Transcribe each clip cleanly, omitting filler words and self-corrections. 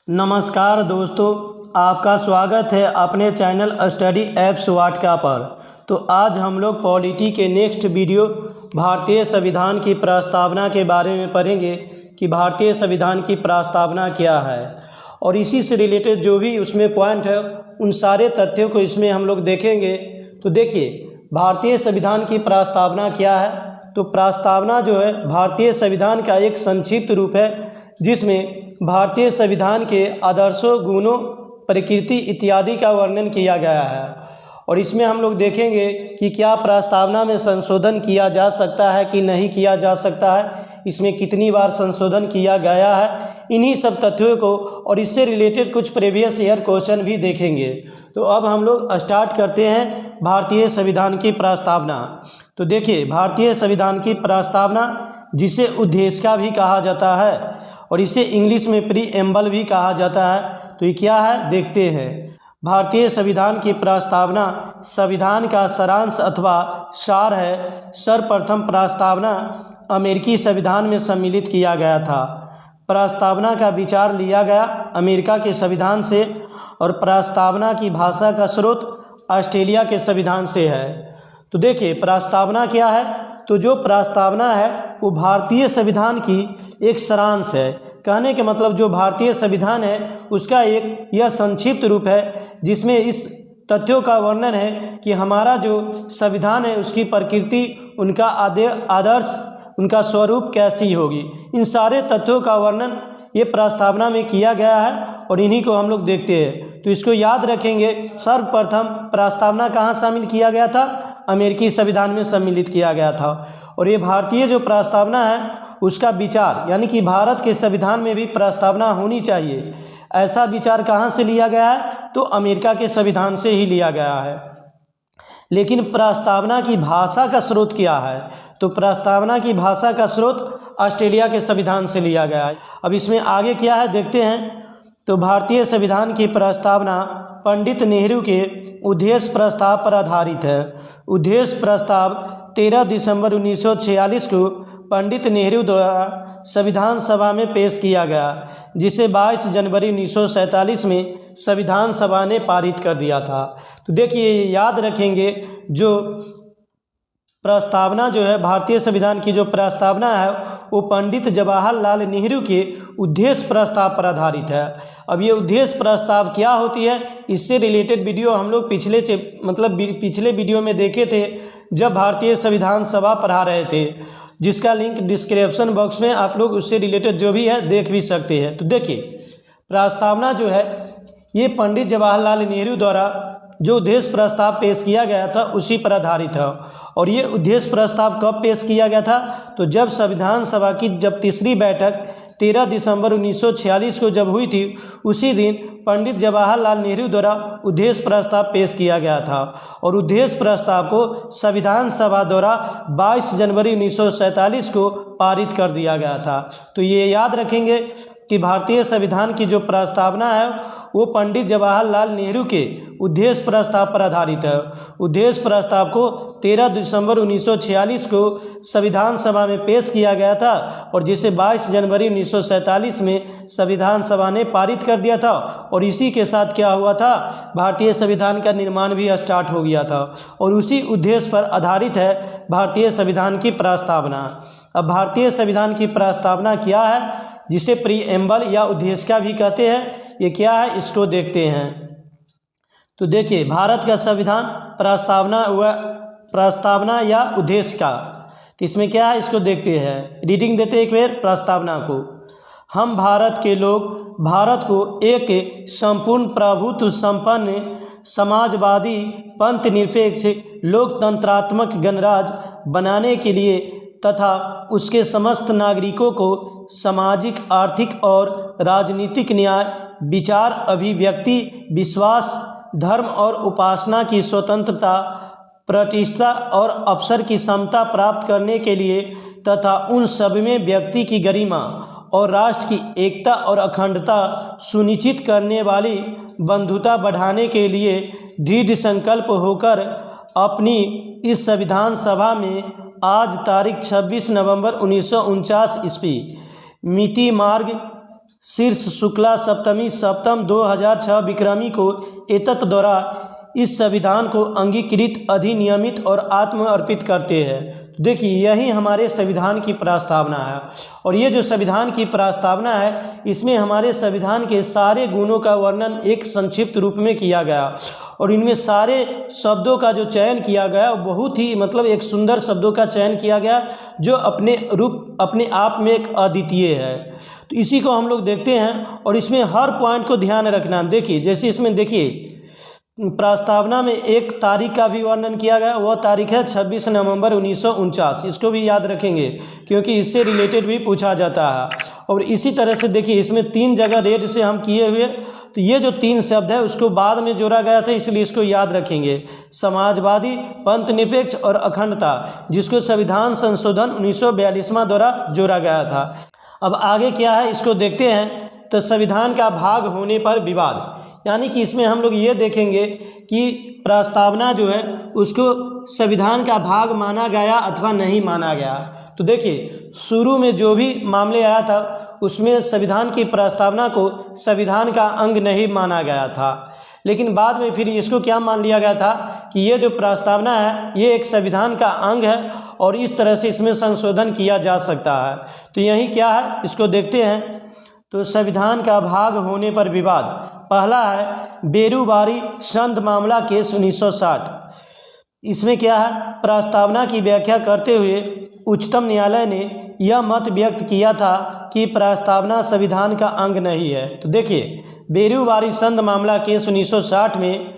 नमस्कार दोस्तों, आपका स्वागत है अपने चैनल स्टडी एप्स वाटका पर। तो आज हम लोग पॉलिटी के नेक्स्ट वीडियो भारतीय संविधान की प्रस्तावना के बारे में पढ़ेंगे कि भारतीय संविधान की प्रस्तावना क्या है, और इसी से रिलेटेड जो भी उसमें पॉइंट है उन सारे तथ्यों को इसमें हम लोग देखेंगे। तो देखिए, भारतीय संविधान की प्रस्तावना क्या है। तो प्रस्तावना जो है भारतीय संविधान का एक संक्षिप्त रूप है जिसमें भारतीय संविधान के आदर्शों, गुणों, प्रकृति इत्यादि का वर्णन किया गया है। और इसमें हम लोग देखेंगे कि क्या प्रस्तावना में संशोधन किया जा सकता है कि नहीं किया जा सकता है, इसमें कितनी बार संशोधन किया गया है, इन्हीं सब तथ्यों को और इससे रिलेटेड कुछ प्रीवियस ईयर क्वेश्चन भी देखेंगे। तो अब हम लोग स्टार्ट करते हैं भारतीय संविधान की प्रस्तावना। तो देखिए, भारतीय संविधान की प्रस्तावना, जिसे उद्देशिका भी कहा जाता है और इसे इंग्लिश में प्रीएम्बल भी कहा जाता है, तो ये क्या है देखते हैं। भारतीय संविधान की प्रस्तावना संविधान का सारांश अथवा सार है। सर्वप्रथम प्रस्तावना अमेरिकी संविधान में सम्मिलित किया गया था। प्रस्तावना का विचार लिया गया अमेरिका के संविधान से और प्रस्तावना की भाषा का स्रोत ऑस्ट्रेलिया के संविधान से है। तो देखिए, प्रस्तावना क्या है। तो जो प्रस्तावना है वो भारतीय संविधान की एक सारांश है। कहने के मतलब जो भारतीय संविधान है उसका एक यह संक्षिप्त रूप है जिसमें इस तथ्यों का वर्णन है कि हमारा जो संविधान है उसकी प्रकृति, उनका आदर्श, उनका स्वरूप कैसी होगी, इन सारे तथ्यों का वर्णन ये प्रस्तावना में किया गया है और इन्हीं को हम लोग देखते हैं। तो इसको याद रखेंगे। सर्वप्रथम प्रस्तावना कहाँ शामिल किया गया था? अमेरिकी संविधान में सम्मिलित किया गया था। और ये भारतीय जो प्रस्तावना है उसका विचार, यानी कि भारत के संविधान में भी प्रस्तावना होनी चाहिए, ऐसा विचार कहाँ से लिया गया है? तो अमेरिका के संविधान से ही लिया गया है। लेकिन प्रस्तावना की भाषा का स्रोत क्या है? तो प्रस्तावना की भाषा का स्रोत ऑस्ट्रेलिया के संविधान से लिया गया है। अब इसमें आगे क्या है देखते हैं। तो भारतीय संविधान की प्रस्तावना पंडित नेहरू के उद्देश्य प्रस्ताव पर आधारित है। उद्देश्य प्रस्ताव 13 दिसंबर 1946 को पंडित नेहरू द्वारा संविधान सभा में पेश किया गया, जिसे 22 जनवरी 1947 में संविधान सभा ने पारित कर दिया था। तो देखिए, याद रखेंगे, जो प्रस्तावना जो है भारतीय संविधान की जो प्रस्तावना है वो पंडित जवाहरलाल नेहरू के उद्देश्य प्रस्ताव पर आधारित है। अब ये उद्देश्य प्रस्ताव क्या होती है, इससे रिलेटेड वीडियो हम लोग पिछले वीडियो में देखे थे जब भारतीय संविधान सभा पढ़ा रहे थे, जिसका लिंक डिस्क्रिप्शन बॉक्स में आप लोग उससे रिलेटेड जो भी है देख भी सकते हैं। तो देखिए, प्रस्तावना जो है ये पंडित जवाहरलाल नेहरू द्वारा जो उद्देश्य प्रस्ताव पेश किया गया था उसी पर आधारित है। और ये उद्देश्य प्रस्ताव कब पेश किया गया था? तो जब संविधान सभा की तीसरी बैठक 13 दिसंबर 1946 को जब हुई थी, उसी दिन पंडित जवाहरलाल नेहरू द्वारा उद्देश्य प्रस्ताव पेश किया गया था और उद्देश्य प्रस्ताव को संविधान सभा द्वारा 22 जनवरी 1947 को पारित कर दिया गया था। तो ये याद रखेंगे कि भारतीय संविधान की जो प्रस्तावना है वो पंडित जवाहरलाल नेहरू के उद्देश्य प्रस्ताव पर आधारित है। उद्देश्य प्रस्ताव को 13 दिसंबर 1946 को संविधान सभा में पेश किया गया था और जिसे 22 जनवरी 1947 में संविधान सभा ने पारित कर दिया था। और इसी के साथ क्या हुआ था, भारतीय संविधान का निर्माण भी स्टार्ट हो गया था और उसी उद्देश्य पर आधारित है भारतीय संविधान की प्रस्तावना। अब भारतीय संविधान की प्रस्तावना क्या है, जिसे प्रीएम्बल या उद्देशिका भी कहते हैं, ये क्या है इसको देखते हैं। तो देखिए, भारत का संविधान प्रस्तावना या उद्देशिका, तो इसमें क्या है इसको देखते हैं। रीडिंग देते एक बार प्रस्तावना को। हम भारत के लोग भारत को एक संपूर्ण प्रभुत्व संपन्न समाजवादी पंथ निरपेक्ष लोकतंत्रात्मक गणराज्य बनाने के लिए तथा उसके समस्त नागरिकों को सामाजिक, आर्थिक और राजनीतिक न्याय, विचार, अभिव्यक्ति, विश्वास, धर्म और उपासना की स्वतंत्रता, प्रतिष्ठा और अवसर की समता प्राप्त करने के लिए तथा उन सब में व्यक्ति की गरिमा और राष्ट्र की एकता और अखंडता सुनिश्चित करने वाली बंधुता बढ़ाने के लिए दृढ़ संकल्प होकर अपनी इस संविधान सभा में आज तारीख 26 नवंबर 1949 ईस्वी मिति मार्ग शीर्ष शुक्ला सप्तमी सप्तम 2006 विक्रमी को एतत् द्वारा इस संविधान को अंगीकृत अधिनियमित और आत्म अर्पित करते हैं। देखिए यही हमारे संविधान की प्रस्तावना है और ये जो संविधान की प्रस्तावना है इसमें हमारे संविधान के सारे गुणों का वर्णन एक संक्षिप्त रूप में किया गया और इनमें सारे शब्दों का जो चयन किया गया बहुत ही एक सुंदर शब्दों का चयन किया गया जो अपने आप में एक अद्वितीय है। तो इसी को हम लोग देखते हैं और इसमें हर पॉइंट को ध्यान रखना। देखिए जैसे इसमें देखिए प्रस्तावना में एक तारीख का भी वर्णन किया गया, वह तारीख है 26 नवंबर 1949। इसको भी याद रखेंगे क्योंकि इससे रिलेटेड भी पूछा जाता है। और इसी तरह से देखिए इसमें 3 जगह रेड से हम किए हुए, तो ये जो 3 शब्द है उसको बाद में जोड़ा गया था इसलिए इसको याद रखेंगे। समाजवादी, पंथ निरपेक्ष और अखंडता, जिसको संविधान संशोधन 1942वां द्वारा जोड़ा गया था। अब आगे क्या है इसको देखते हैं। तो संविधान का भाग होने पर विवाद, यानी कि इसमें हम लोग ये देखेंगे कि प्रस्तावना जो है उसको संविधान का भाग माना गया अथवा नहीं माना गया। तो देखिए शुरू में जो भी मामले आया था उसमें संविधान की प्रस्तावना को संविधान का अंग नहीं माना गया था, लेकिन बाद में फिर इसको क्या मान लिया गया था कि ये जो प्रस्तावना है ये एक संविधान का अंग है और इस तरह से इसमें संशोधन किया जा सकता है। तो यही क्या है इसको देखते हैं। तो संविधान का भाग होने पर विवाद, पहला है बेरुबारी संध मामला केस 1960। इसमें क्या है, प्रस्तावना की व्याख्या करते हुए उच्चतम न्यायालय ने यह मत व्यक्त किया था कि प्रस्तावना संविधान का अंग नहीं है। तो देखिए बेरुबारी संध मामला केस 1960 में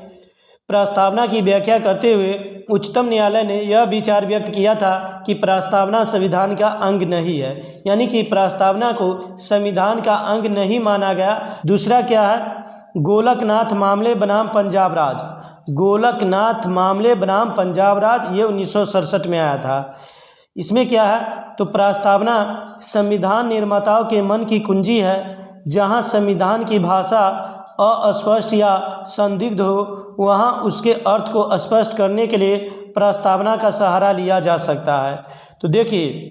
प्रस्तावना की व्याख्या करते हुए उच्चतम न्यायालय ने यह विचार व्यक्त किया था कि प्रस्तावना संविधान का अंग नहीं है, यानी कि प्रस्तावना को संविधान का अंग नहीं माना गया। दूसरा क्या है, गोलकनाथ मामले बनाम पंजाब राज, गोलकनाथ मामले बनाम पंजाब राज, ये 1967 में आया था। इसमें क्या है, तो प्रस्तावना संविधान निर्माताओं के मन की कुंजी है, जहां संविधान की भाषा अस्पष्ट या संदिग्ध हो वहां उसके अर्थ को स्पष्ट करने के लिए प्रस्तावना का सहारा लिया जा सकता है। तो देखिए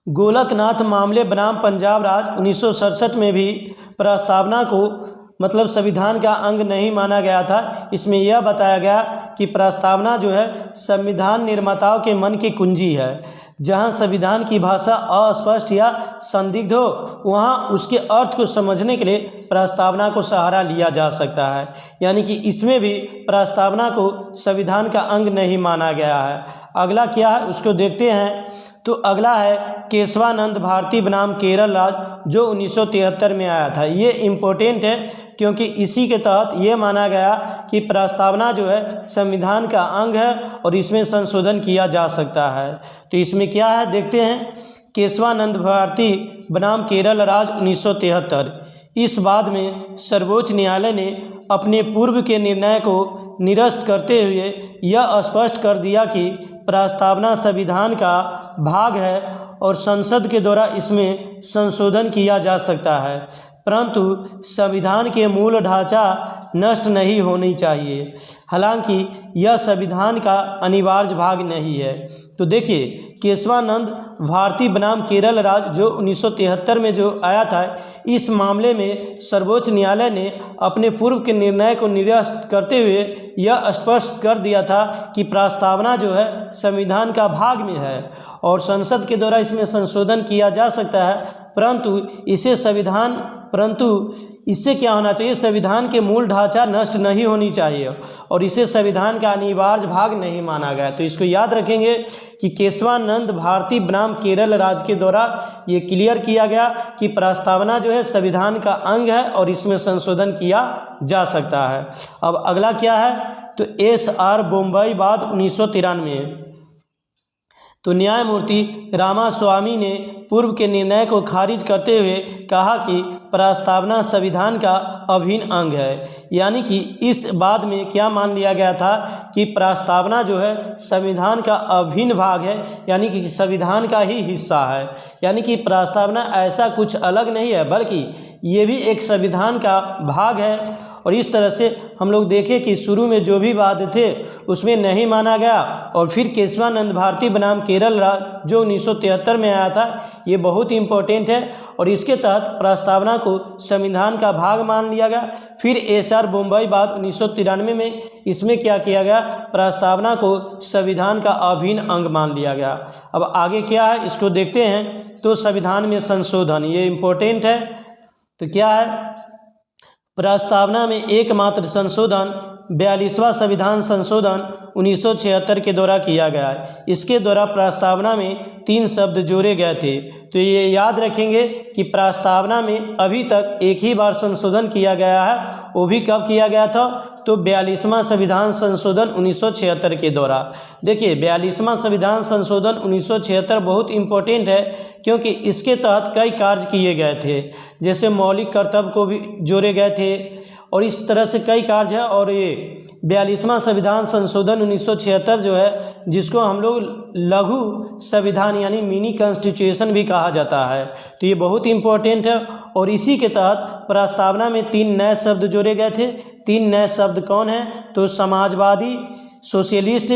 गोलकनाथ मामले बनाम पंजाब राज 1967 में भी प्रस्तावना को संविधान का अंग नहीं माना गया था। इसमें यह बताया गया कि प्रस्तावना जो है संविधान निर्माताओं के मन की कुंजी है, जहां संविधान की भाषा अस्पष्ट या संदिग्ध हो वहां उसके अर्थ को समझने के लिए प्रस्तावना को सहारा लिया जा सकता है, यानी कि इसमें भी प्रस्तावना को संविधान का अंग नहीं माना गया है। अगला क्या है उसको देखते हैं। तो अगला है केशवानंद भारती बनाम केरल राज, जो 1973 में आया था। ये इम्पोर्टेंट है क्योंकि इसी के तहत ये माना गया कि प्रस्तावना जो है संविधान का अंग है और इसमें संशोधन किया जा सकता है। तो इसमें क्या है देखते हैं, केशवानंद भारती बनाम केरल राज 1973। इस बाद में सर्वोच्च न्यायालय ने अपने पूर्व के निर्णय को निरस्त करते हुए यह स्पष्ट कर दिया कि प्रस्तावना संविधान का भाग है और संसद के द्वारा इसमें संशोधन किया जा सकता है, परंतु संविधान के मूल ढांचा नष्ट नहीं होनी चाहिए। हालांकि यह संविधान का अनिवार्य भाग नहीं है। तो देखिए केशवानंद भारती बनाम केरल राज जो 1973 में जो आया था, इस मामले में सर्वोच्च न्यायालय ने अपने पूर्व के निर्णय को निरस्त करते हुए यह स्पष्ट कर दिया था कि प्रस्तावना जो है संविधान का भाग में है और संसद के द्वारा इसमें संशोधन किया जा सकता है, परंतु इससे क्या होना चाहिए, संविधान के मूल ढांचा नष्ट नहीं होनी चाहिए और इसे संविधान का अनिवार्य भाग नहीं माना गया। तो इसको याद रखेंगे कि केशवानंद भारती बनाम केरल राज्य के द्वारा ये क्लियर किया गया कि प्रस्तावना जो है संविधान का अंग है और इसमें संशोधन किया जा सकता है। अब अगला क्या है, तो SR बोम्बई बाद 1993। तो न्यायमूर्ति रामास्वामी ने पूर्व के निर्णय को खारिज करते हुए कहा कि प्रस्तावना संविधान का अभिन्न अंग है, यानी कि इस बाद में क्या मान लिया गया था कि प्रस्तावना जो है संविधान का अभिन्न भाग है, यानी कि संविधान का ही हिस्सा है, यानी कि प्रस्तावना ऐसा कुछ अलग नहीं है बल्कि ये भी एक संविधान का भाग है और इस तरह से हम लोग देखें कि शुरू में जो भी वाद थे उसमें नहीं माना गया, और फिर केशवानंद भारती बनाम केरल राज्य जो 1973 में आया था, ये बहुत इंपॉर्टेंट है, और इसके तहत प्रस्तावना को संविधान का भाग मान लिया गया। फिर एस.आर. बम्बई बाद 1993 में इसमें क्या किया गया, प्रस्तावना को संविधान का अभिन्न अंग मान लिया गया। अब आगे क्या है इसको देखते हैं। तो संविधान में संशोधन, ये इम्पोर्टेंट है। तो क्या है, प्रस्तावना में एकमात्र संशोधन 42वां संविधान संशोधन 1976 के द्वारा किया गया है। इसके द्वारा प्रस्तावना में 3 शब्द जोड़े गए थे। तो ये याद रखेंगे कि प्रस्तावना में अभी तक एक ही बार संशोधन किया गया है, वो भी कब किया गया था, तो 42वां संविधान संशोधन 1976 के द्वारा। देखिए 42वां संविधान संशोधन 1976 बहुत इम्पोर्टेंट है, क्योंकि इसके तहत कई कार्य किए गए थे, जैसे मौलिक कर्तव्य को भी जोड़े गए थे, और इस तरह से कई कार्य है। और ये 42वां संविधान संशोधन 1976 जो है, जिसको हम लोग लघु संविधान यानी मिनी कॉन्स्टिट्यूशन भी कहा जाता है, तो ये बहुत इम्पोर्टेंट है। और इसी के तहत प्रस्तावना में 3 नए शब्द जोड़े गए थे। 3 नए शब्द कौन हैं, तो समाजवादी, सोशलिस्ट,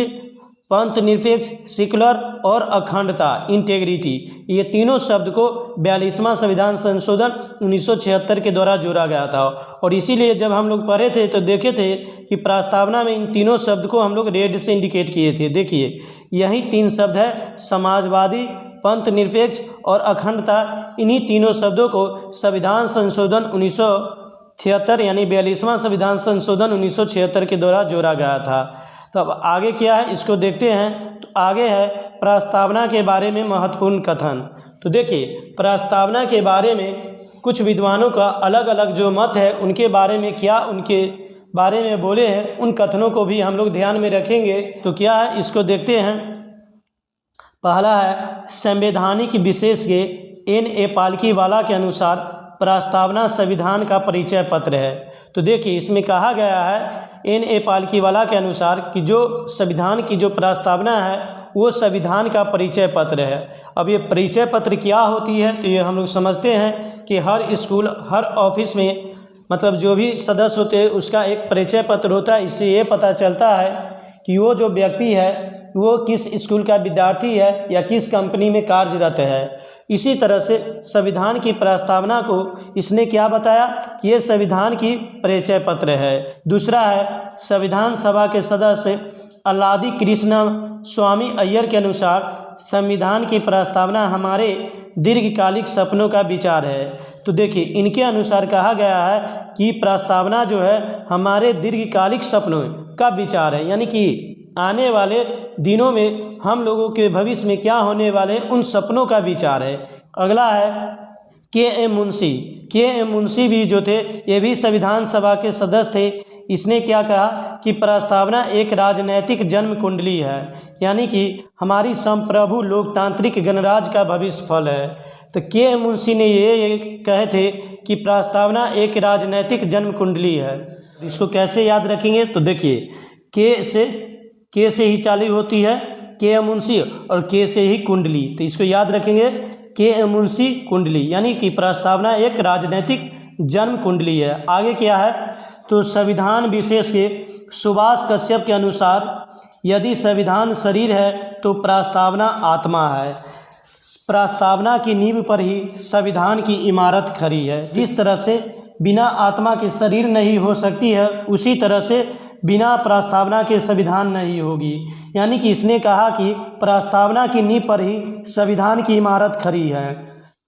पंथ निरपेक्ष, सेक्युलर, और अखंडता, इंटेग्रिटी, ये तीनों शब्द को 42वां संविधान संशोधन 1976 के द्वारा जोड़ा गया था। और इसीलिए जब हम लोग पढ़े थे तो देखे थे कि प्रस्तावना में इन तीनों शब्द को हम लोग रेड से इंडिकेट किए थे। देखिए यही 3 शब्द है, समाजवादी, पंथ निरपेक्ष और अखंडता। इन्हीं तीनों शब्दों को संविधान संशोधन 1976 यानी 42वां संविधान संशोधन 1976 के द्वारा जोड़ा गया था। तो अब आगे क्या है इसको देखते हैं। तो आगे है प्रस्तावना के बारे में महत्वपूर्ण कथन। तो देखिए प्रस्तावना के बारे में कुछ विद्वानों का अलग अलग जो मत है, उनके बारे में क्या उनके बारे में बोले हैं, उन कथनों को भी हम लोग ध्यान में रखेंगे। तो क्या है इसको देखते हैं। पहला है संवैधानिक विशेषज्ञ N.A. पालकीवाला के अनुसार प्रस्तावना संविधान का परिचय पत्र है। तो देखिए इसमें कहा गया है N.A. पालकीवाला के अनुसार कि जो संविधान की जो प्रस्तावना है वो संविधान का परिचय पत्र है। अब ये परिचय पत्र क्या होती है, तो ये हम लोग समझते हैं कि हर स्कूल हर ऑफिस में मतलब जो भी सदस्य होते हैं उसका एक परिचय पत्र होता है। इससे ये पता चलता है कि वो जो व्यक्ति है वो किस स्कूल का विद्यार्थी है या किस कंपनी में कार्यरत है। इसी तरह से संविधान की प्रस्तावना को इसने क्या बताया कि ये संविधान की परिचय पत्र है। दूसरा है संविधान सभा के सदस्य अल्लादी कृष्ण स्वामी अय्यर के अनुसार संविधान की प्रस्तावना हमारे दीर्घकालिक सपनों का विचार है। तो देखिए इनके अनुसार कहा गया है कि प्रस्तावना जो है हमारे दीर्घकालिक सपनों का विचार है, यानी कि आने वाले दिनों में हम लोगों के भविष्य में क्या होने वाले उन सपनों का विचार है। अगला है K.M. मुंशी। K.M. मुंशी भी जो थे ये भी संविधान सभा के सदस्य थे। इसने क्या कहा कि प्रस्तावना एक राजनैतिक जन्म कुंडली है, यानी कि हमारी संप्रभु लोकतांत्रिक गणराज्य का भविष्य फल है। तो K.M. मुंशी ने ये कहे थे कि प्रस्तावना एक राजनैतिक जन्म कुंडली है। इसको कैसे याद रखेंगे, तो देखिए के से ही चालू होती है K.M. मुंशी और के से ही कुंडली, तो इसको याद रखेंगे K.M. मुंशी कुंडली, यानी कि प्रस्तावना एक राजनीतिक जन्म कुंडली है। आगे क्या है, तो संविधान विशेष के सुभाष कश्यप के अनुसार यदि संविधान शरीर है तो प्रस्तावना आत्मा है। प्रस्तावना की नींव पर ही संविधान की इमारत खड़ी है। जिस तरह से बिना आत्मा के शरीर नहीं हो सकती है, उसी तरह से बिना प्रस्तावना के संविधान नहीं होगी। यानी कि इसने कहा कि प्रस्तावना की नींव पर ही संविधान की इमारत खड़ी है।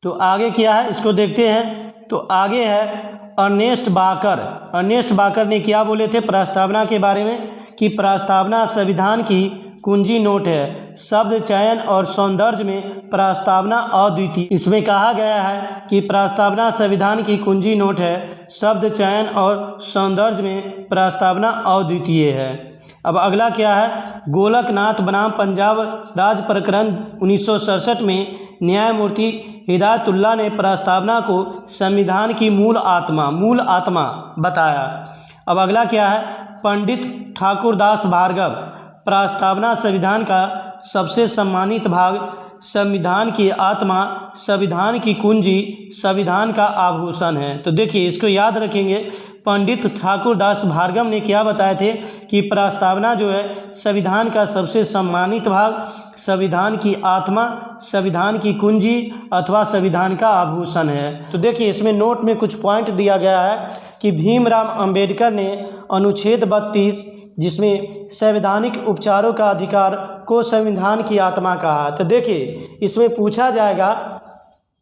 तो आगे क्या है इसको देखते हैं। तो आगे है अर्नेस्ट बाकर। अर्नेस्ट बाकर ने क्या बोले थे प्रस्तावना के बारे में कि प्रस्तावना संविधान की कुंजी नोट है। शब्द चयन और सौंदर्य में प्रस्तावना अद्वितीय। इसमें कहा गया है कि प्रस्तावना संविधान की कुंजी नोट है, शब्द चयन और सौंदर्य में प्रस्तावना अद्वितीय है। अब अगला क्या है, गोलकनाथ बनाम पंजाब राज्य प्रकरण 1967 में न्यायमूर्ति हिदायतुल्लाह ने प्रस्तावना को संविधान की मूल आत्मा बताया। अब अगला क्या है, पंडित ठाकुरदास भार्गव प्रस्तावना संविधान का सबसे सम्मानित भाग संविधान की आत्मा, संविधान की कुंजी, संविधान का आभूषण है। तो देखिए इसको याद रखेंगे। पंडित ठाकुर दास भार्गव ने क्या बताए थे कि प्रस्तावना जो है संविधान का सबसे सम्मानित भाग, संविधान की आत्मा, संविधान की कुंजी अथवा संविधान का आभूषण है। तो देखिए इसमें नोट में कुछ पॉइंट दिया गया है कि भीमराव अंबेडकर ने अनुच्छेद 32 जिसमें संवैधानिक उपचारों का अधिकार को संविधान की आत्मा कहा। तो देखिए इसमें पूछा जाएगा,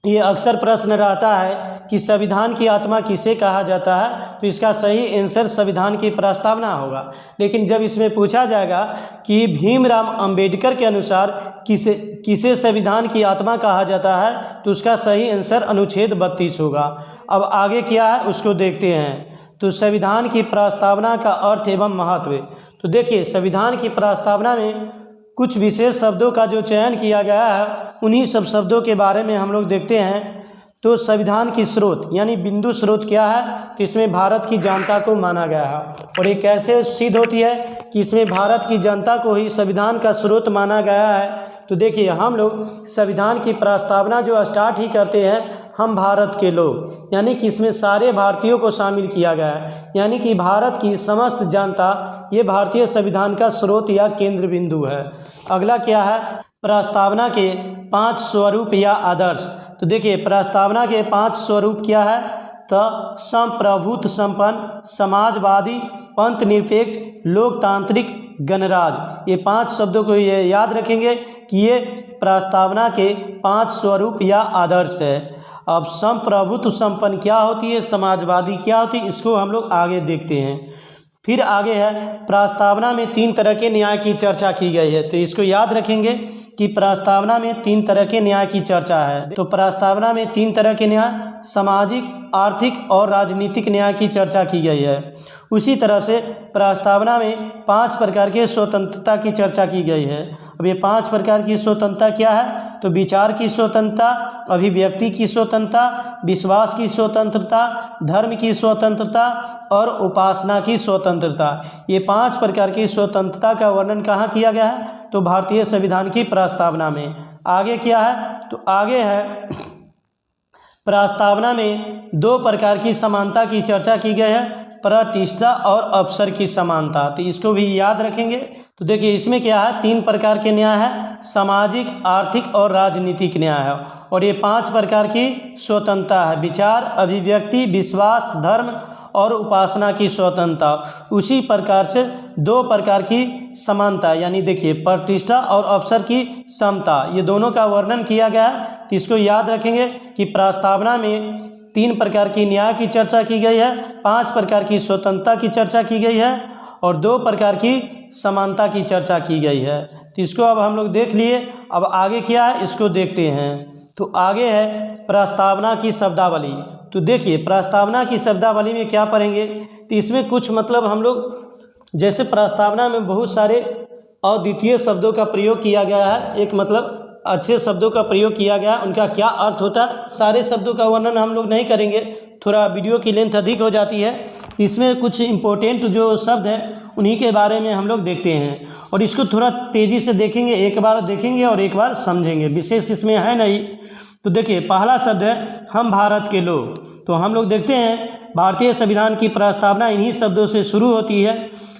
ये अक्सर प्रश्न रहता है कि संविधान की आत्मा किसे कहा जाता है, तो इसका सही आंसर संविधान की प्रस्तावना होगा। लेकिन जब इसमें पूछा जाएगा कि भीमराव अंबेडकर के अनुसार किसे संविधान की आत्मा कहा जाता है, तो उसका सही आंसर अनुच्छेद 32 होगा। अब आगे क्या है उसको देखते हैं। तो संविधान की प्रस्तावना का अर्थ एवं महत्व। तो देखिए संविधान की प्रस्तावना में कुछ विशेष शब्दों का जो चयन किया गया है, उन्हीं सब शब्दों के बारे में हम लोग देखते हैं। तो संविधान की स्रोत यानी बिंदु स्रोत क्या है, तो इसमें भारत की जनता को माना गया है। और ये कैसे सिद्ध होती है कि इसमें भारत की जनता को ही संविधान का स्रोत माना गया है। तो देखिए हम लोग संविधान की प्रस्तावना जो स्टार्ट ही करते हैं, हम भारत के लोग, यानी कि इसमें सारे भारतीयों को शामिल किया गया है, यानी कि भारत की समस्त जनता ये भारतीय संविधान का स्रोत या केंद्र बिंदु है। अगला क्या है, प्रस्तावना के 5 स्वरूप या आदर्श। तो देखिए प्रस्तावना के 5 स्वरूप क्या है, तो संप्रभुत्व संपन्न, समाजवादी, पंथ निरपेक्ष, लोकतांत्रिक, गणराज। ये 5 शब्दों को ये याद रखेंगे कि ये प्रस्तावना के 5 स्वरूप या आदर्श है। अब संप्रभुत्व संपन्न क्या होती है, समाजवादी क्या होती है, इसको हम लोग आगे देखते हैं। फिर आगे है प्रस्तावना में 3 तरह के न्याय की चर्चा की गई है। तो इसको याद रखेंगे कि प्रस्तावना में 3 तरह के न्याय की चर्चा है। तो प्रस्तावना में 3 तरह के न्याय, सामाजिक, आर्थिक और राजनीतिक न्याय की चर्चा की गई है। उसी तरह से प्रस्तावना में 5 प्रकार के स्वतंत्रता की चर्चा की गई है। अब ये 5 प्रकार की स्वतंत्रता क्या है, तो विचार की स्वतंत्रता, अभिव्यक्ति की स्वतंत्रता, विश्वास की स्वतंत्रता, धर्म की स्वतंत्रता और उपासना की स्वतंत्रता। ये 5 प्रकार की स्वतंत्रता का वर्णन कहाँ किया गया है, तो भारतीय संविधान की प्रस्तावना में। आगे क्या है, तो आगे है प्रस्तावना में 2 प्रकार की समानता की चर्चा की गई है, प्रतिष्ठा और अवसर की समानता। तो इसको भी याद रखेंगे। तो देखिए इसमें क्या है, 3 प्रकार के न्याय है, सामाजिक, आर्थिक और राजनीतिक न्याय है। और ये 5 प्रकार की स्वतंत्रता है, विचार, अभिव्यक्ति, विश्वास, धर्म और उपासना की स्वतंत्रता। उसी प्रकार से 2 प्रकार की समानता, यानी देखिए प्रतिष्ठा और अवसर की समता, ये दोनों का वर्णन किया गया है। तो इसको याद रखेंगे कि प्रस्तावना में 3 प्रकार की न्याय की चर्चा की गई है, 5 प्रकार की स्वतंत्रता की चर्चा की गई है और 2 प्रकार की समानता की चर्चा की गई है। तो इसको अब हम लोग देख लिए। अब आगे क्या है इसको देखते हैं। तो आगे है प्रस्तावना की शब्दावली। तो देखिए प्रस्तावना की शब्दावली में क्या पढ़ेंगे, तो इसमें कुछ मतलब हम लोग, जैसे प्रस्तावना में बहुत सारे अद्वितीय शब्दों का प्रयोग किया गया है, एक मतलब अच्छे शब्दों का प्रयोग किया गया, उनका क्या अर्थ होता है, सारे शब्दों का वर्णन हम लोग नहीं करेंगे, थोड़ा वीडियो की लेंथ अधिक हो जाती है। इसमें कुछ इम्पोर्टेंट जो शब्द हैं उन्हीं के बारे में हम लोग देखते हैं और इसको थोड़ा तेज़ी से देखेंगे, एक बार देखेंगे और एक बार समझेंगे, विशेष इसमें है नहीं। तो देखिए पहला शब्द है हम भारत के लोग। तो हम लोग देखते हैं भारतीय संविधान की प्रस्तावना इन्हीं शब्दों से शुरू होती है।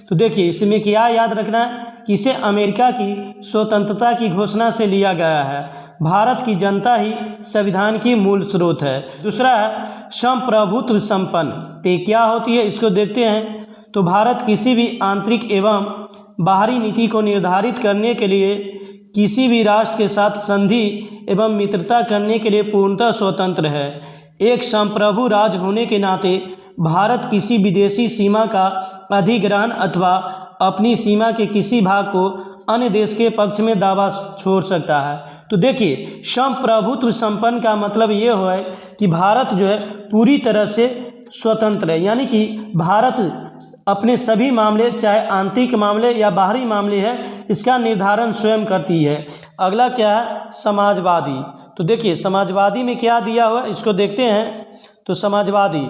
तो देखिए इसमें क्या याद रखना है कि इसे अमेरिका की स्वतंत्रता की घोषणा से लिया गया है। भारत की जनता ही संविधान की मूल स्रोत है। दूसरा है संप्रभुत्व संपन्न। तो क्या होती है इसको देखते हैं। तो भारत किसी भी आंतरिक एवं बाहरी नीति को निर्धारित करने के लिए किसी भी राष्ट्र के साथ संधि एवं मित्रता करने के लिए पूर्णतः स्वतंत्र है। एक संप्रभु राज्य होने के नाते भारत किसी विदेशी सीमा का अधिग्रहण अथवा अपनी सीमा के किसी भाग को अन्य देश के पक्ष में दावा छोड़ सकता है। तो देखिए संप्रभुत्व संपन्न का मतलब ये है कि भारत जो है पूरी तरह से स्वतंत्र है, यानी कि भारत अपने सभी मामले, चाहे आंतरिक मामले या बाहरी मामले है, इसका निर्धारण स्वयं करती है। अगला क्या है समाजवादी। तो देखिए समाजवादी में क्या दिया हुआ है इसको देखते हैं। तो समाजवादी,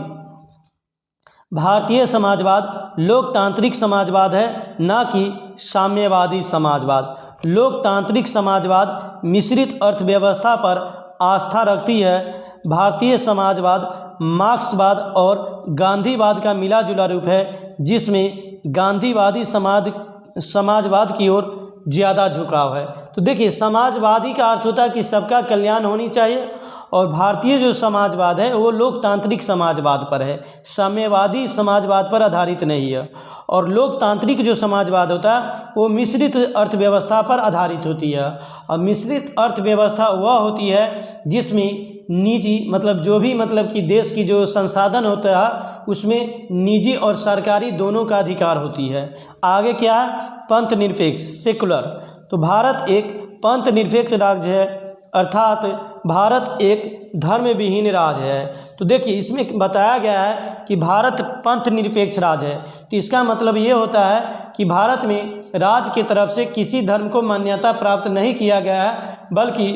भारतीय समाजवाद लोकतांत्रिक समाजवाद है, ना कि साम्यवादी समाजवाद। लोकतांत्रिक समाजवाद मिश्रित अर्थव्यवस्था पर आस्था रखती है। भारतीय समाजवाद मार्क्सवाद और गांधीवाद का मिला जुला रूप है, जिसमें गांधीवादी समाजवाद की ओर ज़्यादा झुकाव है। तो देखिए, समाजवादी का अर्थ होता है कि सबका कल्याण होनी चाहिए, और भारतीय जो समाजवाद है वो लोकतांत्रिक समाजवाद पर है, साम्यवादी समाजवाद पर आधारित नहीं है। और लोकतांत्रिक जो समाजवाद होता है वो मिश्रित अर्थव्यवस्था पर आधारित होती है। और मिश्रित अर्थव्यवस्था वह होती है जिसमें निजी जो भी कि देश की जो संसाधन होता है उसमें निजी और सरकारी दोनों का अधिकार होती है। आगे क्या है? पंथ निरपेक्ष सेकुलर। तो भारत एक पंथ निरपेक्ष राज्य है, अर्थात भारत एक धर्म विहीन राज्य है। तो देखिए, इसमें बताया गया है कि भारत पंथ निरपेक्ष राज्य है। तो इसका मतलब ये होता है कि भारत में राज्य की तरफ से किसी धर्म को मान्यता प्राप्त नहीं किया गया है, बल्कि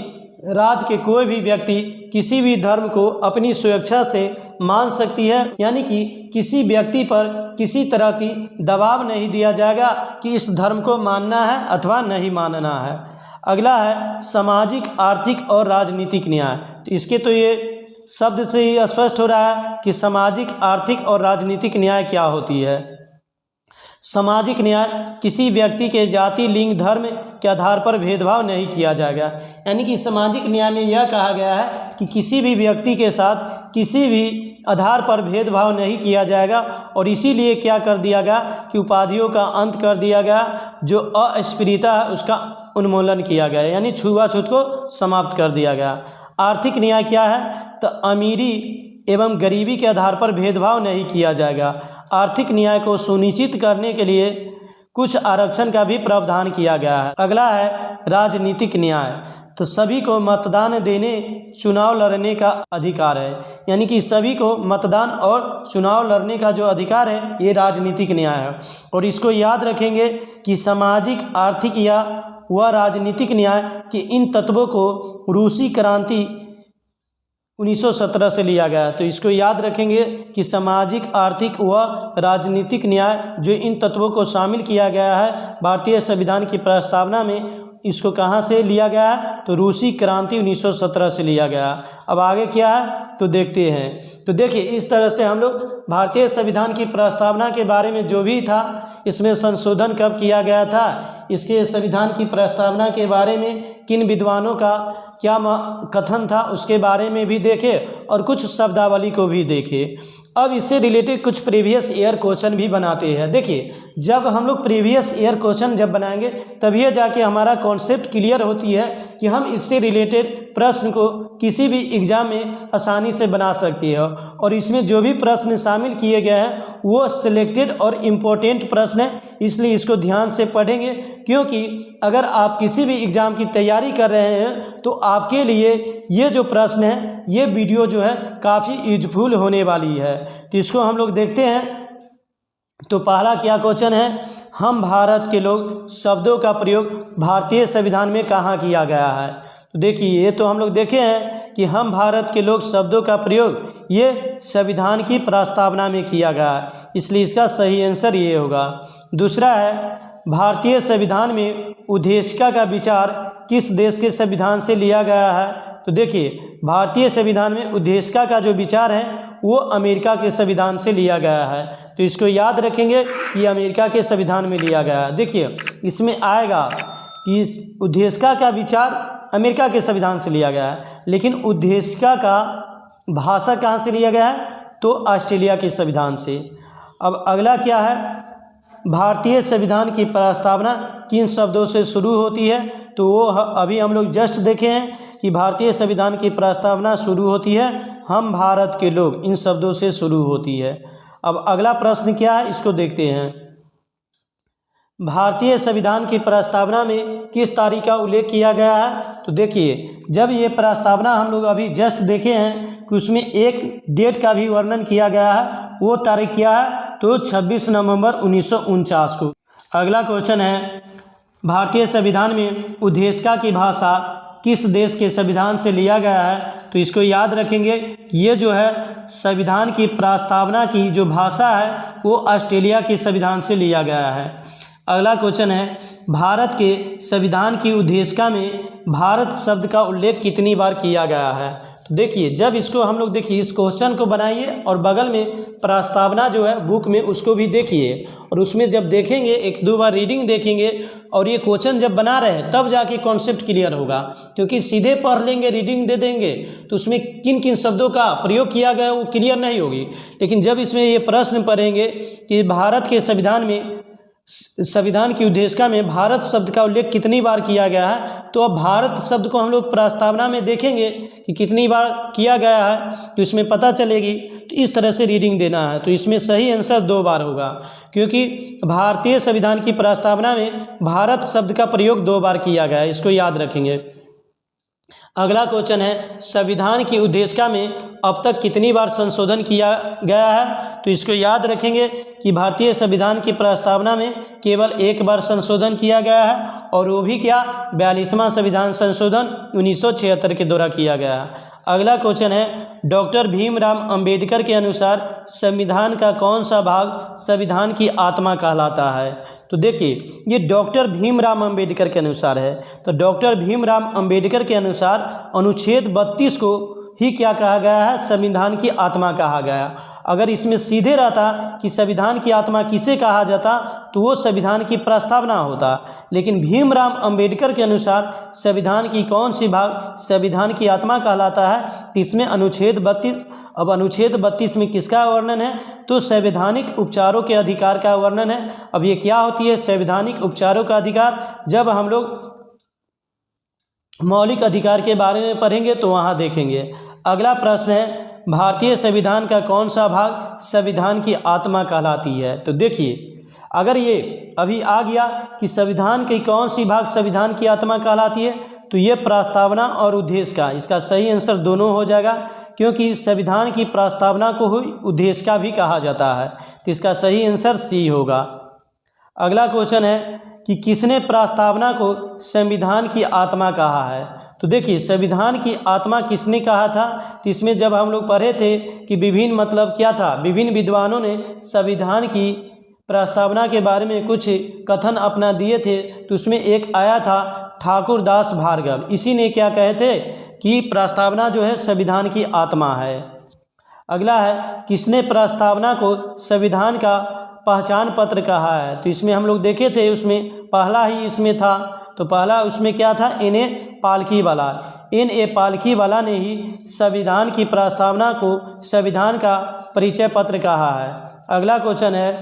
राज्य के कोई भी व्यक्ति किसी भी धर्म को अपनी स्वेच्छा से मान सकती है, यानी कि किसी व्यक्ति पर किसी तरह की दबाव नहीं दिया जाएगा कि इस धर्म को मानना है अथवा नहीं मानना है। अगला है सामाजिक, आर्थिक और राजनीतिक न्याय। तो इसके तो ये शब्द से ही स्पष्ट हो रहा है कि सामाजिक, आर्थिक और राजनीतिक न्याय क्या होती है। सामाजिक न्याय, किसी व्यक्ति के जाति, लिंग, धर्म के आधार पर भेदभाव नहीं किया जाएगा। यानी कि सामाजिक न्याय में यह कहा गया है कि किसी भी व्यक्ति के साथ किसी भी आधार पर भेदभाव नहीं किया जाएगा, और इसीलिए क्या कर दिया गया कि उपाधियों का अंत कर दिया गया, जो अस्पृश्यता है उसका उन्मूलन किया गया, यानी छुआछूत को समाप्त कर दिया गया। आर्थिक न्याय क्या है? तो अमीरी एवं गरीबी के आधार पर भेदभाव नहीं किया जाएगा। आर्थिक न्याय को सुनिश्चित करने के लिए कुछ आरक्षण का भी प्रावधान किया गया है। अगला है राजनीतिक न्याय। तो सभी को मतदान देने, चुनाव लड़ने का अधिकार है, यानी कि सभी को मतदान और चुनाव लड़ने का जो अधिकार है ये राजनीतिक न्याय है। और इसको याद रखेंगे कि सामाजिक, आर्थिक या व राजनीतिक न्याय के इन तत्वों को रूसी क्रांति 1917 से लिया गया है। तो इसको याद रखेंगे कि सामाजिक, आर्थिक व राजनीतिक न्याय जो इन तत्वों को शामिल किया गया है भारतीय संविधान की प्रस्तावना में, इसको कहाँ से लिया गया है? तो रूसी क्रांति 1917 से लिया गया। अब आगे क्या है तो देखते हैं। तो देखिए, इस तरह से हम लोग भारतीय संविधान की प्रस्तावना के बारे में जो भी था, इसमें संशोधन कब किया गया था, इसके संविधान की प्रस्तावना के बारे में किन विद्वानों का क्या कथन था उसके बारे में भी देखे, और कुछ शब्दावली को भी देखे। अब इससे रिलेटेड कुछ प्रीवियस ईयर क्वेश्चन भी बनाते हैं। देखिए, जब हम लोग प्रीवियस ईयर क्वेश्चन जब बनाएंगे तभी जाके हमारा कॉन्सेप्ट क्लियर होती है कि हम इससे रिलेटेड प्रश्न को किसी भी एग्ज़ाम में आसानी से बना सकते हैं। और इसमें जो भी प्रश्न शामिल किए गए हैं वो सिलेक्टेड और इम्पोर्टेंट प्रश्न है, इसलिए इसको ध्यान से पढ़ेंगे, क्योंकि अगर आप किसी भी एग्ज़ाम की तैयारी कर रहे हैं तो आपके लिए ये जो प्रश्न है, ये वीडियो जो है काफ़ी यूजफुल होने वाली है। तो इसको हम लोग देखते हैं। तो पहला क्या क्वेश्चन है? हम भारत के लोग शब्दों का प्रयोग भारतीय संविधान में कहाँ किया गया है? तो देखिए, ये तो हम लोग देखे हैं कि हम भारत के लोग शब्दों का प्रयोग ये संविधान की प्रस्तावना में किया गया है, इसलिए इसका सही आंसर ये होगा। दूसरा है, भारतीय संविधान में उद्देशिका का विचार किस देश के संविधान से लिया गया है? तो देखिए, भारतीय संविधान में उद्देशिका का जो विचार है वो अमेरिका के संविधान से लिया गया है। तो इसको याद रखेंगे कि अमेरिका के संविधान में लिया गया है। देखिए, इसमें आएगा कि इस उद्देशिका का विचार अमेरिका के संविधान से लिया गया है, लेकिन उद्देशिका का भाषा कहाँ से लिया गया है? तो ऑस्ट्रेलिया के संविधान से। अब अगला क्या है? भारतीय संविधान की प्रस्तावना किन शब्दों से शुरू होती है? तो वो अभी हम लोग जस्ट देखे हैं कि भारतीय संविधान की प्रस्तावना शुरू होती है हम भारत के लोग, इन शब्दों से शुरू होती है। अब अगला प्रश्न क्या है, इसको देखते हैं। भारतीय संविधान की प्रस्तावना में किस तारीख का उल्लेख किया गया है? तो देखिए, जब ये प्रस्तावना हम लोग अभी जस्ट देखे हैं कि उसमें एक डेट का भी वर्णन किया गया है, वो तारीख क्या है? तो 26 नवंबर 1949 को। अगला क्वेश्चन है, भारतीय संविधान में उद्देशिका की भाषा किस देश के संविधान से लिया गया है? तो इसको याद रखेंगे, ये जो है संविधान की प्रस्तावना की जो भाषा है वो ऑस्ट्रेलिया के संविधान से लिया गया है। अगला क्वेश्चन है, भारत के संविधान की उद्देशिका में भारत शब्द का उल्लेख कितनी बार किया गया है? तो देखिए, जब इसको हम लोग देखिए, इस क्वेश्चन को बनाइए और बगल में प्रस्तावना जो है बुक में उसको भी देखिए, और उसमें जब देखेंगे, एक दो बार रीडिंग देखेंगे और ये क्वेश्चन जब बना रहे हैं तब जाके कॉन्सेप्ट क्लियर होगा। क्योंकि सीधे पढ़ लेंगे, रीडिंग दे देंगे तो उसमें किन किन शब्दों का प्रयोग किया गया है वो क्लियर नहीं होगी। लेकिन जब इसमें ये प्रश्न पढ़ेंगे कि भारत के संविधान की उद्देशिका में भारत शब्द का उल्लेख कितनी बार किया गया है, तो अब भारत शब्द को हम लोग प्रस्तावना में देखेंगे कि कितनी बार किया गया है, तो इसमें पता चलेगी। तो इस तरह से रीडिंग देना है। तो इसमें सही आंसर 2 बार होगा, क्योंकि भारतीय संविधान की प्रस्तावना में भारत शब्द का प्रयोग 2 बार किया गया है, इसको याद रखेंगे। अगला क्वेश्चन है, संविधान की उद्देशिका में अब तक कितनी बार संशोधन किया गया है? तो इसको याद रखेंगे कि भारतीय संविधान की प्रस्तावना में केवल 1 बार संशोधन किया गया है, और वो भी क्या, 42वां संविधान संशोधन 1976 के द्वारा किया गया है। अगला क्वेश्चन है, डॉक्टर भीमराव अंबेडकर के अनुसार संविधान का कौन सा भाग संविधान की आत्मा कहलाता है? तो देखिए, ये डॉक्टर भीमराव अंबेडकर के अनुसार है। तो डॉक्टर भीमराव अंबेडकर के अनुसार अनुच्छेद 32 को ही क्या कहा गया है? संविधान की आत्मा कहा गया। अगर इसमें सीधे रहता कि संविधान की आत्मा किसे कहा जाता, तो वो संविधान की प्रस्तावना होता। लेकिन भीमराव अंबेडकर के अनुसार संविधान की कौन सी भाग संविधान की आत्मा कहलाता है? तो इसमें अनुच्छेद 32। अब अनुच्छेद 32 में किसका वर्णन है? तो संवैधानिक उपचारों के अधिकार का वर्णन है। अब ये क्या होती है संवैधानिक उपचारों का अधिकार? जब हम लोग मौलिक अधिकार के बारे में पढ़ेंगे तो वहाँ देखेंगे। अगला प्रश्न है, भारतीय संविधान का कौन सा भाग संविधान की आत्मा कहलाती है? तो देखिए, अगर ये अभी आ गया कि संविधान की कौन सी भाग संविधान की आत्मा कहलाती है, तो ये प्रस्तावना और उद्देशिका, इसका सही आंसर दोनों हो जाएगा, क्योंकि संविधान की प्रस्तावना को ही उद्देशिका भी कहा जाता है। तो इसका सही आंसर सी होगा। अगला क्वेश्चन है कि किसने प्रस्तावना को संविधान की आत्मा कहा है? तो देखिए, संविधान की आत्मा किसने कहा था? तो इसमें जब हम लोग पढ़े थे कि विभिन्न मतलब क्या था, विभिन्न विद्वानों ने संविधान की प्रस्तावना के बारे में कुछ कथन अपना दिए थे, तो उसमें एक आया था ठाकुर दास भार्गव। इसी ने क्या कहे थे कि प्रस्तावना जो है संविधान की आत्मा है। अगला है, किसने प्रस्तावना को संविधान का पहचान पत्र कहा है? तो इसमें हम लोग देखे थे, उसमें पहला ही इसमें था। तो पहला उसमें क्या था? N.A. पालखीवाला। N.A. पालखीवाला ने ही संविधान की प्रस्तावना को संविधान का परिचय पत्र कहा है। अगला क्वेश्चन है,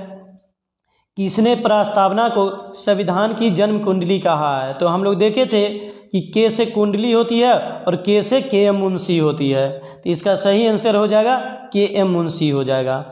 किसने प्रस्तावना को संविधान की जन्म कुंडली कहा है? तो हम लोग देखे थे कि के से कुंडली होती है और के से के.एम. मुंशी होती है। तो इसका सही आंसर हो जाएगा के.एम. मुंशी हो जाएगा।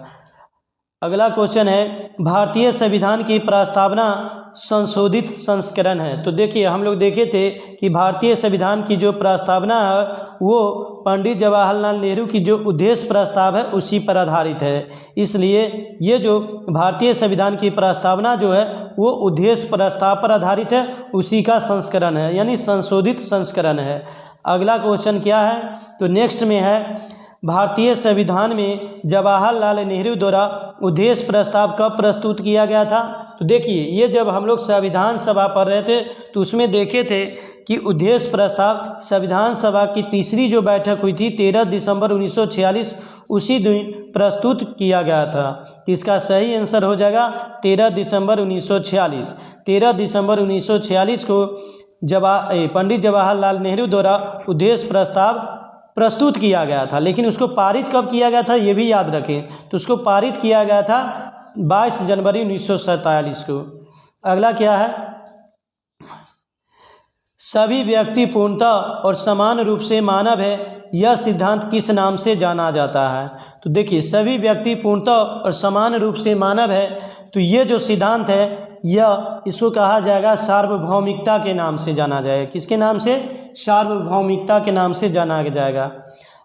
अगला क्वेश्चन है, भारतीय संविधान की प्रस्तावना संशोधित संस्करण है। तो देखिए, हम लोग देखे थे कि भारतीय संविधान की जो प्रस्तावना है वो पंडित जवाहरलाल नेहरू की जो उद्देश्य प्रस्ताव है उसी पर आधारित है। इसलिए ये जो भारतीय संविधान की प्रस्तावना जो है वो उद्देश्य प्रस्ताव पर आधारित है, उसी का संस्करण है, यानी संशोधित संस्करण है। अगला क्वेश्चन क्या है? तो नेक्स्ट में है, भारतीय संविधान में जवाहरलाल नेहरू द्वारा उद्देश्य प्रस्ताव कब प्रस्तुत किया गया था? तो देखिए, ये जब हम लोग संविधान सभा पढ़ रहे थे तो उसमें देखे थे कि उद्देश्य प्रस्ताव संविधान सभा की तीसरी जो बैठक हुई थी 13 दिसंबर 1946 उसी दिन प्रस्तुत किया गया था। तो इसका सही आंसर हो जाएगा 13 दिसंबर 1946। 13 दिसंबर 1946 को पंडित जवाहरलाल नेहरू द्वारा उद्देश्य प्रस्ताव प्रस्तुत किया गया था। लेकिन उसको पारित कब किया गया था ये भी याद रखें। तो उसको पारित किया गया था 22 जनवरी 1947 को। अगला क्या है? सभी व्यक्ति पूर्णतः और समान रूप से मानव है, यह सिद्धांत किस नाम से जाना जाता है? तो देखिए, सभी व्यक्ति पूर्णतः और समान रूप से मानव है, तो ये जो सिद्धांत है यह इसको कहा जाएगा सार्वभौमिकता के नाम से जाना जाएगा। किसके नाम से? सार्वभौमिकता के नाम से जाना जाएगा।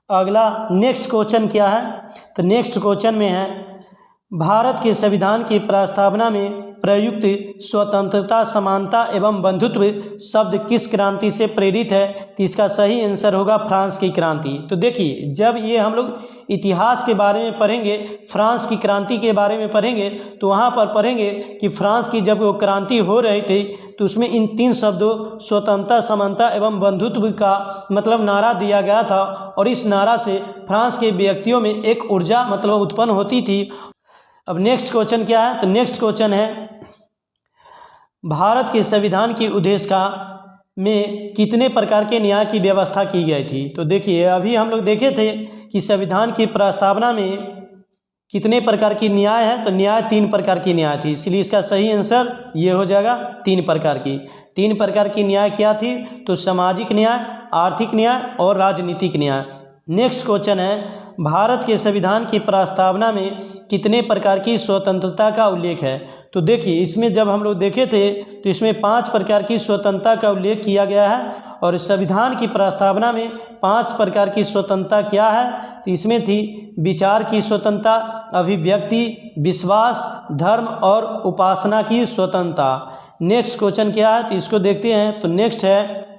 अगला नेक्स्ट क्वेश्चन क्या है? तो नेक्स्ट क्वेश्चन में है, भारत के संविधान की प्रस्तावना में प्रयुक्त स्वतंत्रता, समानता एवं बंधुत्व शब्द किस क्रांति से प्रेरित है? तो इसका सही आंसर होगा फ्रांस की क्रांति। तो देखिए, जब ये हम लोग इतिहास के बारे में पढ़ेंगे, फ्रांस की क्रांति के बारे में पढ़ेंगे, तो वहाँ पर पढ़ेंगे कि फ्रांस की जब वो क्रांति हो रही थी तो उसमें इन 3 शब्दों स्वतंत्रता, समानता एवं बंधुत्व का मतलब नारा दिया गया था, और इस नारा से फ्रांस के व्यक्तियों में एक ऊर्जा मतलब उत्पन्न होती थी। अब नेक्स्ट क्वेश्चन क्या है? तो नेक्स्ट क्वेश्चन है, भारत के संविधान की उद्देशिका में कितने प्रकार के न्याय की व्यवस्था की गई थी? तो देखिए, अभी हम लोग देखे थे कि संविधान की प्रस्तावना में कितने प्रकार की न्याय है? तो न्याय 3 प्रकार की न्याय थी, इसलिए इसका सही आंसर ये हो जाएगा 3 प्रकार की। 3 प्रकार की न्याय क्या थी? तो सामाजिक न्याय, आर्थिक न्याय और राजनीतिक न्याय। नेक्स्ट क्वेश्चन है, भारत के संविधान की प्रस्तावना में कितने प्रकार की स्वतंत्रता का उल्लेख है? तो देखिए, इसमें जब हम लोग देखे थे तो इसमें 5 प्रकार की स्वतंत्रता का उल्लेख किया गया है, और संविधान की प्रस्तावना में 5 प्रकार की स्वतंत्रता क्या है? तो इसमें थी विचार की स्वतंत्रता, अभिव्यक्ति, विश्वास, धर्म और उपासना की स्वतंत्रता। नेक्स्ट क्वेश्चन क्या है? तो इसको देखते हैं। तो नेक्स्ट है,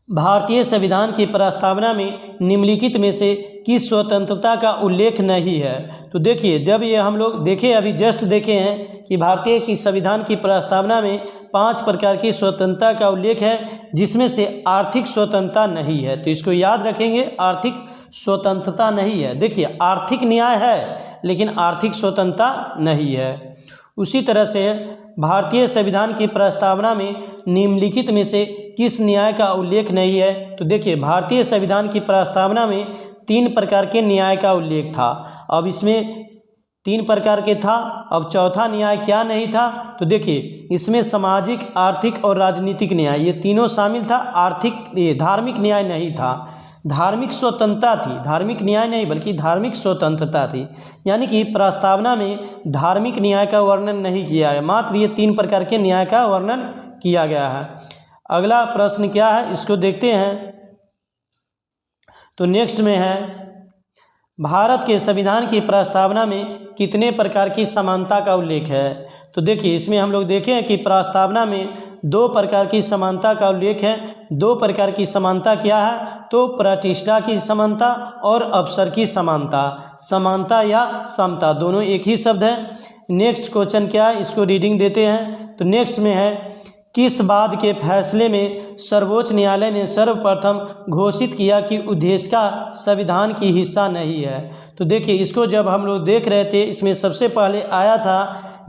भारतीय संविधान की प्रस्तावना में निम्नलिखित में से किस स्वतंत्रता का उल्लेख नहीं है? तो देखिए, जब ये हम लोग देखे, अभी जस्ट देखे हैं कि भारतीय की संविधान की प्रस्तावना में 5 प्रकार की स्वतंत्रता का उल्लेख है, जिसमें से आर्थिक स्वतंत्रता नहीं है। तो इसको याद रखेंगे, आर्थिक स्वतंत्रता नहीं है। देखिए, आर्थिक न्याय है लेकिन आर्थिक स्वतंत्रता नहीं है। उसी तरह से भारतीय संविधान की प्रस्तावना में निम्नलिखित में से किस न्याय का उल्लेख नहीं है? तो देखिए, भारतीय संविधान की प्रस्तावना में 3 प्रकार के न्याय का उल्लेख था। अब इसमें 3 प्रकार के था, अब चौथा न्याय क्या नहीं था? तो देखिए, इसमें सामाजिक, आर्थिक और राजनीतिक न्याय ये तीनों शामिल था। धार्मिक न्याय नहीं था, धार्मिक स्वतंत्रता थी, धार्मिक न्याय नहीं बल्कि धार्मिक स्वतंत्रता थी। यानी कि प्रस्तावना में धार्मिक न्याय का वर्णन नहीं किया है, मात्र ये 3 प्रकार के न्याय का वर्णन किया गया है। अगला प्रश्न क्या है, इसको देखते हैं। तो नेक्स्ट में है, भारत के संविधान की प्रस्तावना में कितने प्रकार की समानता का उल्लेख है? तो देखिए, इसमें हम लोग देखें कि प्रस्तावना में 2 प्रकार की समानता का उल्लेख है। 2 प्रकार की समानता क्या है? तो प्रतिष्ठा की समानता और अवसर की समानता। समानता या समता दोनों एक ही शब्द है। नेक्स्ट क्वेश्चन क्या है, इसको रीडिंग देते हैं। तो नेक्स्ट में है, किस बात के फैसले में सर्वोच्च न्यायालय ने सर्वप्रथम घोषित किया कि उद्देशिका संविधान की हिस्सा नहीं है? तो देखिए, इसको जब हम लोग देख रहे थे, इसमें सबसे पहले आया था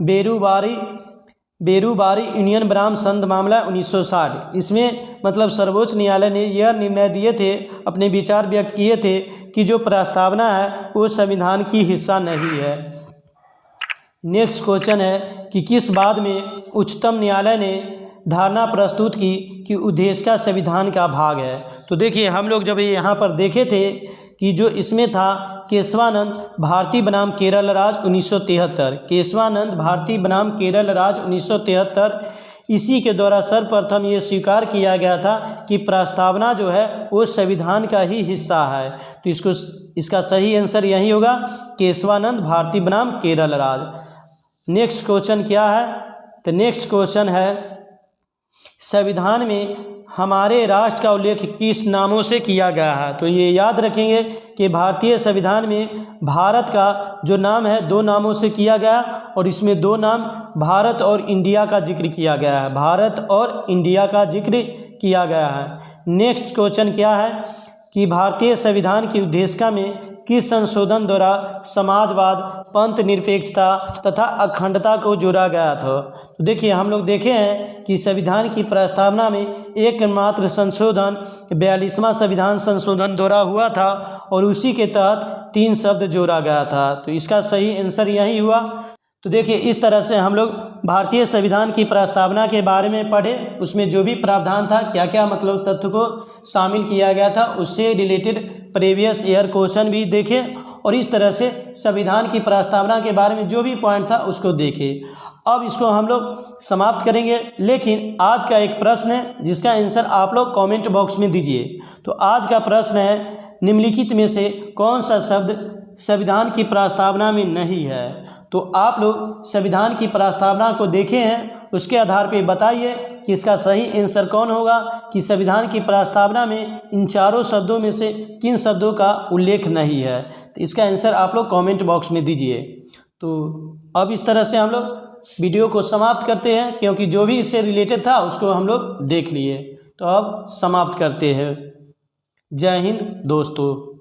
बेरूबारी यूनियन ब्राह्म संघ मामला 1960। इसमें मतलब सर्वोच्च न्यायालय ने यह निर्णय दिए थे, अपने विचार व्यक्त किए थे कि जो प्रस्तावना है वो संविधान की हिस्सा नहीं है। नेक्स्ट क्वेश्चन है कि किस बात में उच्चतम न्यायालय ने धारणा प्रस्तुत की कि उद्देशिका संविधान का भाग है? तो देखिए, हम लोग जब यहाँ पर देखे थे कि जो इसमें था केशवानंद भारती बनाम केरल राज्य 1973, केशवानंद भारती बनाम केरल राज्य 1973, इसी के द्वारा सर्वप्रथम ये स्वीकार किया गया था कि प्रस्तावना जो है वो संविधान का ही हिस्सा है। तो इसका सही आंसर यही होगा, केशवानंद भारती बनाम केरल राज्य। नेक्स्ट क्वेश्चन क्या है? तो नेक्स्ट क्वेश्चन है, संविधान में हमारे राष्ट्र का उल्लेख किस नामों से किया गया है? तो ये याद रखेंगे कि भारतीय संविधान में भारत का जो नाम है 2 नामों से किया गया, और इसमें 2 नाम भारत और इंडिया का जिक्र किया गया है, भारत और इंडिया का जिक्र किया गया है। नेक्स्ट क्वेश्चन क्या है कि भारतीय संविधान की उद्देशिका में किस संशोधन द्वारा समाजवाद, पंथ निरपेक्षता तथा अखंडता को जोड़ा गया था? तो देखिए, हम लोग देखे हैं कि संविधान की प्रस्तावना में एकमात्र संशोधन 42वां संविधान संशोधन द्वारा हुआ था, और उसी के तहत 3 शब्द जोड़ा गया था। तो इसका सही आंसर यही हुआ। तो देखिए, इस तरह से हम लोग भारतीय संविधान की प्रस्तावना के बारे में पढ़े, उसमें जो भी प्रावधान था, क्या क्या मतलब तथ्य को शामिल किया गया था, उससे रिलेटेड प्रीवियस ईयर क्वेश्चन भी देखे, और इस तरह से संविधान की प्रस्तावना के बारे में जो भी पॉइंट था उसको देखे। अब इसको हम लोग समाप्त करेंगे, लेकिन आज का एक प्रश्न है जिसका आंसर आप लोग कमेंट बॉक्स में दीजिए। तो आज का प्रश्न है, निम्नलिखित में से कौन सा शब्द संविधान की प्रस्तावना में नहीं है? तो आप लोग संविधान की प्रस्तावना को देखे हैं, उसके आधार पर बताइए कि इसका सही आंसर कौन होगा कि संविधान की प्रस्तावना में इन चारों शब्दों में से किन शब्दों का उल्लेख नहीं है। तो इसका आंसर आप लोग कमेंट बॉक्स में दीजिए। तो अब इस तरह से हम लोग वीडियो को समाप्त करते हैं, क्योंकि जो भी इससे रिलेटेड था उसको हम लोग देख लिए। तो अब समाप्त करते हैं। जय हिंद दोस्तों।